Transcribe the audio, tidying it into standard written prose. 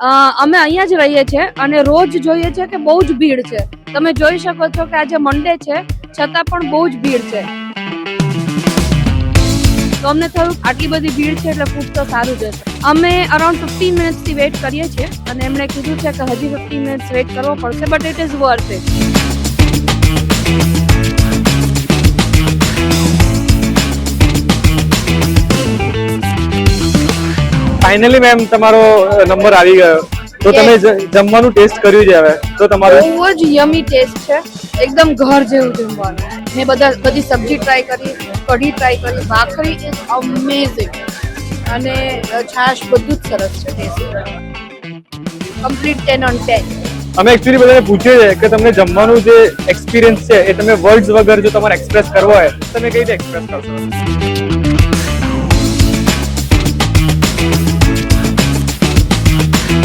અમે અહીંયા જ રહીએ છીએ અને રોજ જોઈએ છે કે બહુ જ ભીડ છે. તમે જોઈ શકો છો કે આજે મંડે છે છતાં પણ બહુ જ ભીડ છે. તો અમને થયું આટલી બધી ભીડ છે એટલે ફૂડ તો સારું જ હશે. અમે અરાઉન્ડ 15 મિનિટ્સથી વેઇટ કરીએ છીએ અને એમણે કીધું છે કે હજી 15 મિનિટ્સ વેઇટ કરવો પડશે, but it is worth it. Finally ma'am તમારો નંબર આવી ગયો. તો તમે જમવાનું ટેસ્ટ કર્યું છે હવે, તો તમારું બહુ જ યમી ટેસ્ટ છે, એકદમ ઘર જેવું જમવાનું. મેં બધી સબ્જી ટ્રાય કરી, કઢી ટ્રાય કરી, ભાખરી ઇઝ અમેઝિંગ અને છાશ બધું જ સરસ છે. Test complete 10 on 10. અમે એકચ્યુઅલી બધાને પૂછ્યું છે કે તમને જમવાનું જે એક્સપિરિયન્સ છે એ તમે વર્ડ્સ વગર જો તમારે એક્સપ્રેસ કરવો હોય તમે કઈ રીતે એક્સપ્રેસ કરશો?